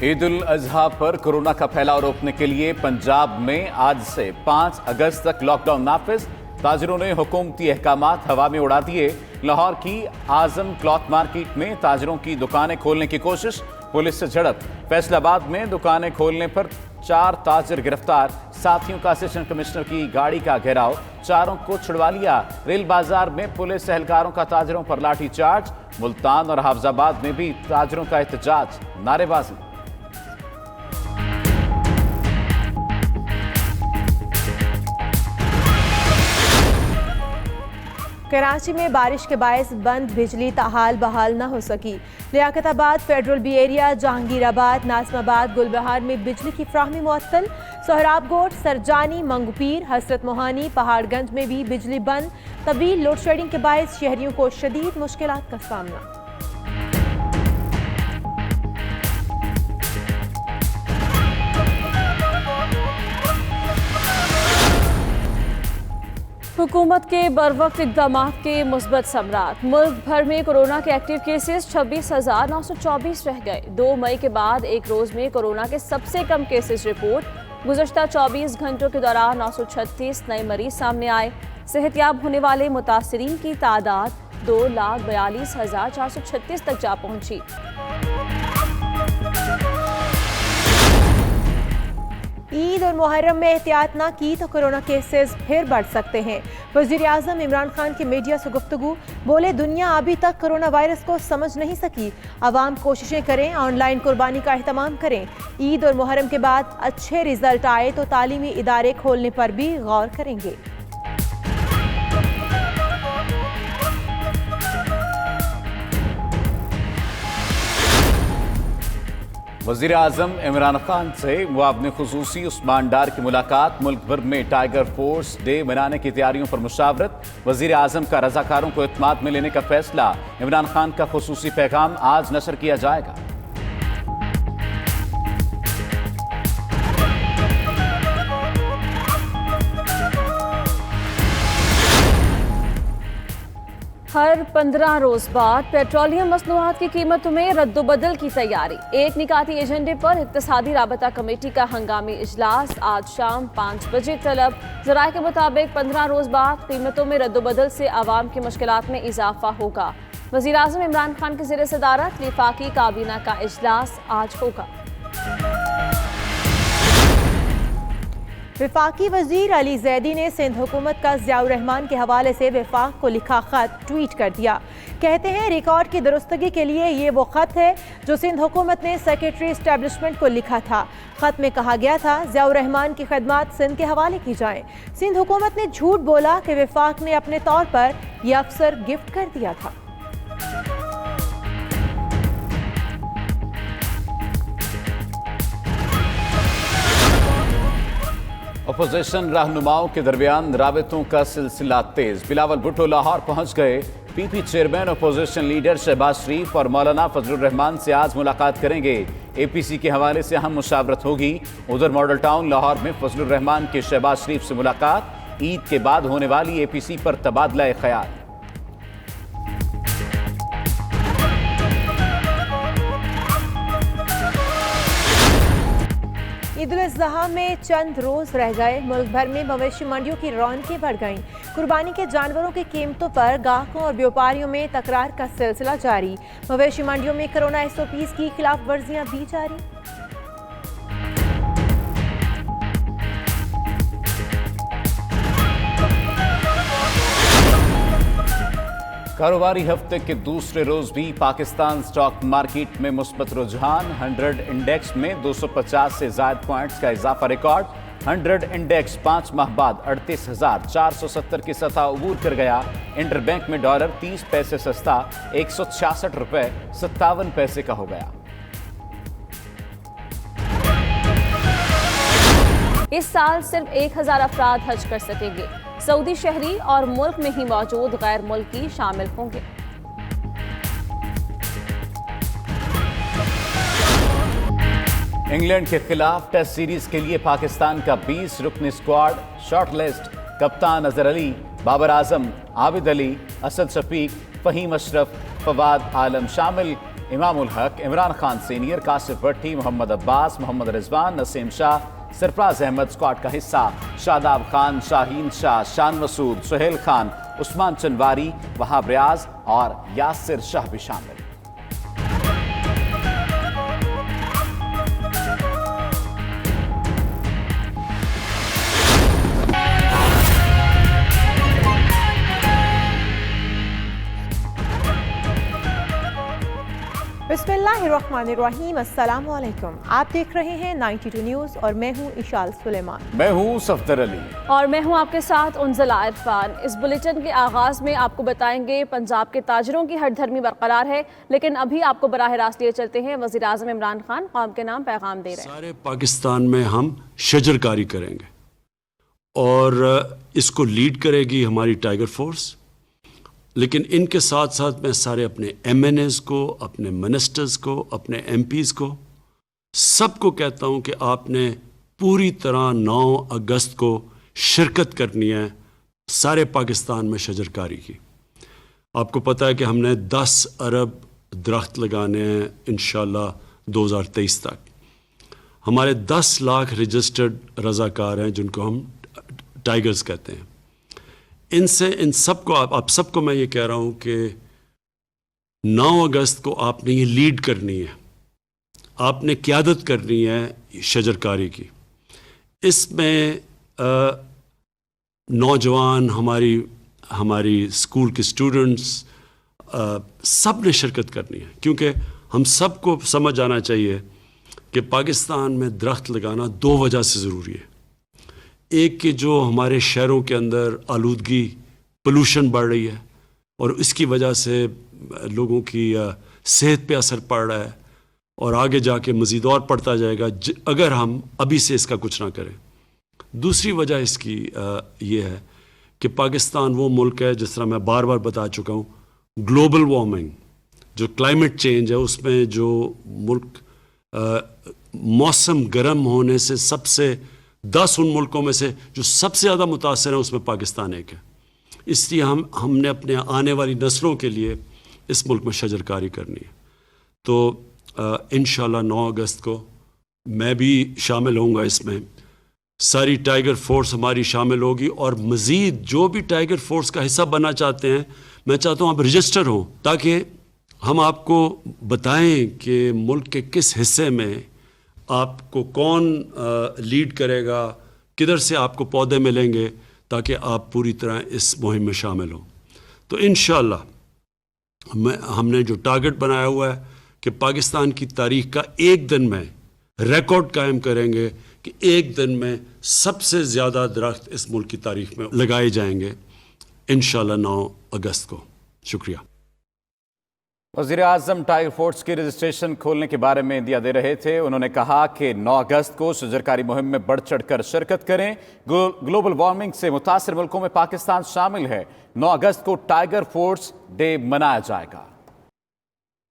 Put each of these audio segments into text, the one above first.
ईद उल अजहा पर कोरोना का फैलाव रोकने के लिए पंजाब में आज से 5 अगस्त तक लॉकडाउन नाफिज। ताजिरों ने हुकूमती अहकामात हवा में उड़ा दिए। लाहौर की आजम क्लॉथ मार्केट में ताजिरों की दुकानें खोलने की कोशिश, पुलिस से झड़प। फैसलाबाद में दुकानें खोलने पर 4 ताजिर गिरफ्तार। साथियों का असिस्टेंट कमिश्नर की गाड़ी का घेराव, चारों को छुड़वा लिया। रेल बाजार में पुलिस एहलकारों का ताजिरों पर लाठीचार्ज। मुल्तान और हाफजाबाद में भी ताजिरों का एहतजाज, नारेबाजी। कराची में बारिश के बायस बंद बिजली ताहाल बहाल न हो सकी। Liaquatabad, federal B area, Jahangirabad, Nazimabad, Gulbahar में बिजली की फ्राहमी मुअत्तल। सोहराबकोट, सरजानी, मंगूपीर, हसरत मोहानी, पहाड़गंज में भी बिजली बंद। तवील लोड शेडिंग के बायस शहरियों को शदीद मुश्किलात का सामना। हुकूमत के बरवक्त इक़दाम के मुस्बत समरात। मुल्क भर में कोरोना के एक्टिव केसेस 26,924 रह गए। 2 मई के बाद एक रोज़ में कोरोना के सबसे कम केसेस रिपोर्ट। गुज़श्ता 24 घंटों के दौरान 936 नए मरीज सामने आए। सेहतयाब होने वाले मुतासरीन की तादाद 2,42,436 तक जा पहुंची। ईद और मुहर्रम में एहतियात ना की तो कोरोना केसेस फिर बढ़ सकते हैं। वज़ीर आज़म इमरान खान की मीडिया से गुफ्तगू, बोले दुनिया अभी तक कोरोना वायरस को समझ नहीं सकी। आवाम कोशिशें करें, ऑनलाइन कुर्बानी का एहतमाम करें। ईद और मुहर्रम के बाद अच्छे रिजल्ट आए तो तालीमी इदारे खोलने पर भी गौर करेंगे। वज़ीर आज़म इमरान खान से मुआविन खुसूसी उस्मान डार की मुलाकात। मुल्क भर में टाइगर फोर्स डे मनाने की तैयारियों पर मुशावरत। वज़ीर आज़म का रज़ाकारों को इत्मीनान में लेने का फैसला। इमरान खान का खुसूसी पैगाम आज नशर किया जाएगा। हर 15 रोज बाद पेट्रोलियम मसनूआत की कीमतों में रद्दोबदल की तैयारी। एक निकाती एजेंडे पर इक्तिसादी राबता कमेटी का हंगामी इजलास आज शाम 5 बजे तलब। ज़राए के मुताबिक 15 रोज बाद कीमतों में रद्दोबदल से आवाम की मुश्किलात में इजाफा होगा। वज़ीर आज़म इमरान खान के ज़ेर सदारत वफाकी काबीना का इजलास आज होगा। वफाकी वजीर अली जैदी ने सिंध हुकूमत का ज़ियाउर रहमान के हवाले से वफाक को लिखा खत ट्वीट कर दिया। कहते हैं रिकॉर्ड की दुरुस्तगी के लिए ये वो खत है जो सिंध हुकूमत ने सेक्रेटरी एस्टेब्लिशमेंट को लिखा था। खत में कहा गया था ज़ियाउर रहमान की खदमात सिंध के हवाले की जाएं। सिंध हुकूमत ने झूठ बोला कि वफाक ने अपने तौर पर यह अफसर गिफ्ट कर दिया था। अपोजिशन रहनुमाओं के दरमियान राबितों का सिलसिला तेज। बिलावल भुट्टो लाहौर पहुंच गए। PP chairman opposition leader Shahbaz Sharif और मौलाना फजलुर रहमान से आज मुलाकात करेंगे। एपीसी के हवाले से अहम मुशावरत होगी। उधर मॉडल टाउन लाहौर में फजलुर रहमान के शहबाज शरीफ से मुलाकात। ईद के बाद होने वाली एपीसी पर तबादला ख्याल। ईद उल अज़हा में चंद रोज़ रह गए। मुल्क भर में मवेशी मंडियों की रौनकें बढ़ गईं। कुर्बानी के जानवरों की कीमतों पर गाहकों और व्यापारियों में तकरार का सिलसिला जारी। मवेशी मंडियों में कोरोना SOPs की खिलाफ वर्जियां भी जारी। कारोबारी हफ्ते के दूसरे रोज भी पाकिस्तान स्टॉक मार्केट में मुस्बत रुझान। 100 इंडेक्स में 250 से ज्यादा पॉइंट्स का इजाफा रिकॉर्ड। 100 इंडेक्स 5 माह बाद 38,470 की सतह अबूर कर गया। इंटरबैंक में डॉलर 30 पैसे सस्ता 166 रुपए 57 पैसे का हो गया। इस साल सिर्फ 1,000 अफराद हज कर सकेंगे। सऊदी शहरी और मुल्क में ही मौजूद गैर मुल्की शामिल होंगे। इंग्लैंड के खिलाफ टेस्ट सीरीज के लिए पाकिस्तान का 20 रुकनी स्क्वाड शॉर्टलिस्ट। कप्तान अजहर अली, बाबर आजम, आबिद अली, असद शफीक, फहीम अशरफ, फवाद आलम शामिल। इमामुल हक, इमरान खान सीनियर, कासिफ भट्टी, मोहम्मद अब्बास, मोहम्मद रिजवान, नसीम शाह, सरफराज अहमद स्क्वाड का हिस्सा, शादाब खान, शाहीन शाह, शान मसूद, सुहेल खान, उस्मान चनवारी, वहाब रियाज और यासिर शाह भी शामिल। बिस्मिल्लाहिर्रहमानिर्रहीम, अस्सलाम वालेकुम। आप देख रहे हैं 92 न्यूज़ और मैं हूं इशाल सुलेमान। मैं हूं सफदर अली और मैं हूं आपके साथ उन्जला इरफान। इस बुलेटिन के आगाज में आपको बताएंगे पंजाब के ताजरों की हठधर्मी बरकरार है, लेकिन अभी आपको बराह रास्त लिए चलते हैं वज़ीर आज़म इमरान खान कौम के नाम पैगाम दे रहे हैं। सारे पाकिस्तान में हम शजरकारी करेंगे और इसको लीड करेगी हमारी टाइगर फोर्स। लेकिन इनके साथ साथ मैं सारे अपने MNAs को, अपने मिनिस्टर्स को, अपने MPs को, सबको कहता हूं कि आपने पूरी तरह 9 अगस्त को शिरकत करनी है सारे पाकिस्तान में शजरकारी की। आपको पता है कि हमने 10 अरब दरख्त लगाने हैं इंशाल्लाह 2023 तक। हमारे 10 लाख रजिस्टर्ड रज़ाकार हैं जिनको हम टाइगर्स कहते हैं। इनसे इन सबको आप सबको मैं ये कह रहा हूँ कि 9 अगस्त को आपने ये लीड करनी है, आपने क़यादत करनी है शजरकारी की। इसमें नौजवान, हमारी स्कूल के स्टूडेंट्स, सब ने शिरकत करनी है, क्योंकि हम सबको समझ आना चाहिए कि पाकिस्तान में दरख्त लगाना 2 वजह से ज़रूरी है। एक कि जो हमारे शहरों के अंदर आलूदगी, पोल्यूशन बढ़ रही है और इसकी वजह से लोगों की सेहत पे असर पड़ रहा है और आगे जाके मज़ीद और पड़ता जाएगा अगर हम अभी से इसका कुछ ना करें। दूसरी वजह इसकी ये है कि पाकिस्तान वो मुल्क है, जिस तरह मैं बार बार बता चुका हूँ, ग्लोबल वार्मिंग जो क्लाइमेट चेंज है उसमें जो मुल्क मौसम गर्म होने से सबसे 10 उन मुल्कों में से जो सबसे ज़्यादा मुतासर है उसमें पाकिस्तान एक है। इसलिए हमने अपने आने वाली नस्लों के लिए इस मुल्क में शजरकारी करनी है। तो इंशाल्लाह 9 अगस्त को मैं भी शामिल होऊंगा इसमें, सारी टाइगर फोर्स हमारी शामिल होगी और मज़ीद जो भी टाइगर फोर्स का हिस्सा बनना चाहते हैं, मैं चाहता हूँ आप रजिस्टर हों ताकि हम आपको बताएं कि मुल्क के किस हिस्से में आपको कौन लीड करेगा, किधर से आपको पौधे मिलेंगे, ताकि आप पूरी तरह इस मुहिम में शामिल हों। तो इंशाअल्लाह हमने जो टारगेट बनाया हुआ है कि पाकिस्तान की तारीख का एक दिन में रिकॉर्ड कायम करेंगे कि एक दिन में सबसे ज़्यादा दरख्त इस मुल्क की तारीख में लगाए जाएंगे इंशाअल्लाह 9 अगस्त को। शुक्रिया। वज़ीर आज़म टाइगर फोर्स के रजिस्ट्रेशन खोलने के बारे में इंदिया दे रहे थे। उन्होंने कहा कि 9 अगस्त को शजरकारी मुहिम में बढ़ चढ़कर शिरकत करें। ग्लोबल वार्मिंग से मुतासर मुल्कों में पाकिस्तान शामिल है। 9 अगस्त को टाइगर फोर्स डे मनाया जाएगा।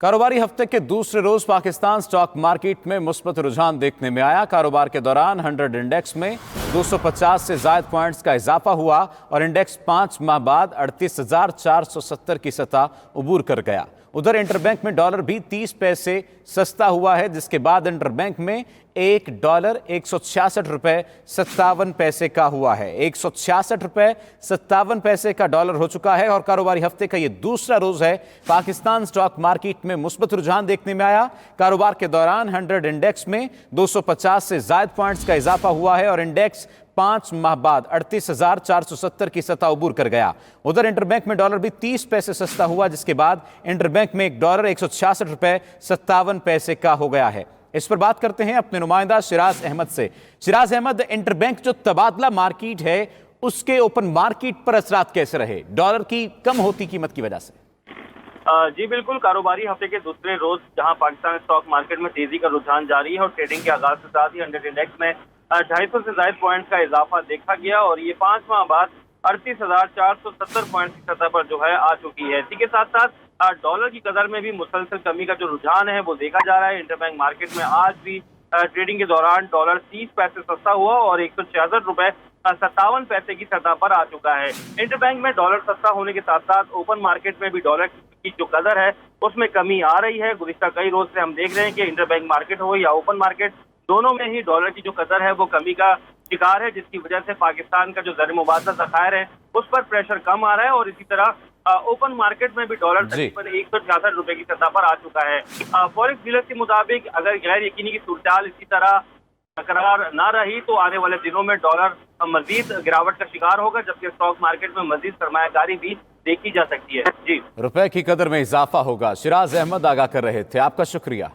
कारोबारी हफ्ते के दूसरे रोज पाकिस्तान स्टॉक मार्केट में मुस्बत रुझान देखने में आया। कारोबार के दौरान 100 इंडेक्स में 250 से ज़ायद पॉइंट्स का इजाफा हुआ और इंडेक्स 5 माह बाद 38,470 की सतह उबूर कर गया। उधर इंटरबैंक में डॉलर भी 30 पैसे सस्ता हुआ है, जिसके बाद इंटरबैंक में $1 166.57 का हुआ है। 166.57 का डॉलर हो चुका है और कारोबारी हफ्ते का ये दूसरा रोज है। पाकिस्तान स्टॉक मार्केट में मुस्बत रुझान देखने में आया। कारोबार के दौरान 100 इंडेक्स में 250 से ज़ायद पॉइंट्स का इजाफा हुआ है और इंडेक्स 5 माह बाद 38,470 की सतह उबूर कर गया। उधर इंटरबैंक में डॉलर भी 30 पैसे सस्ता हुआ, जिसके बाद इंटरबैंक में $1 166.57 का हो गया है। इस पर बात करते हैं अपने नुमाइंदा शिराज अहमद से। शिराज अहमद, इंटरबैंक जो तबादला मार्केट है उसके ओपन मार्केट पर असरात कैसे रहे डॉलर की कम होती कीमत की वजह से? जी बिल्कुल, कारोबारी हफ्ते के दूसरे रोज जहां पाकिस्तान स्टॉक मार्केट में तेजी का रुझान जारी है और ट्रेडिंग के आगाज के साथ ही 100 इंडेक्स में 250 से ज्यादा पॉइंट्स का इजाफा देखा गया और ये 5 माह बाद 38,470 पॉइंट्स की सतह पर जो है आ चुकी है। इसी के साथ साथ डॉलर की कदर में भी मुसलसल कमी का जो रुझान है वो देखा जा रहा है। इंटरबैंक मार्केट में आज भी ट्रेडिंग के दौरान डॉलर 30 पैसे सस्ता हुआ और 166 रुपए 57 पैसे की सतह पर आ चुका है। इंटरबैंक में डॉलर सस्ता होने के साथ साथ ओपन मार्केट में भी डॉलर की जो कदर है उसमें कमी आ रही है। गुज़िश्ता कई रोज से हम देख रहे हैं कि इंटरबैंक मार्केट हो या ओपन मार्केट, दोनों में ही डॉलर की जो कदर है वो कमी का शिकार है, जिसकी वजह से पाकिस्तान का जो ज़र मुबादला ज़खायर है उस पर प्रेशर कम आ रहा है और इसी तरह ओपन मार्केट में भी डॉलर तकरीबन 166 रुपए की सतह पर आ चुका है। फॉरेक्स डीलर के मुताबिक अगर गैर यकीनी की सूरत इसी तरह बरकरार ना रही तो आने वाले दिनों में डॉलर मजीद गिरावट का शिकार होगा, जबकि स्टॉक मार्केट में मजीद सरमायाकारी भी देखी जा सकती है। जी, रुपए की कदर में इजाफा होगा। शिराज अहमद आगाह कर रहे थे, आपका शुक्रिया।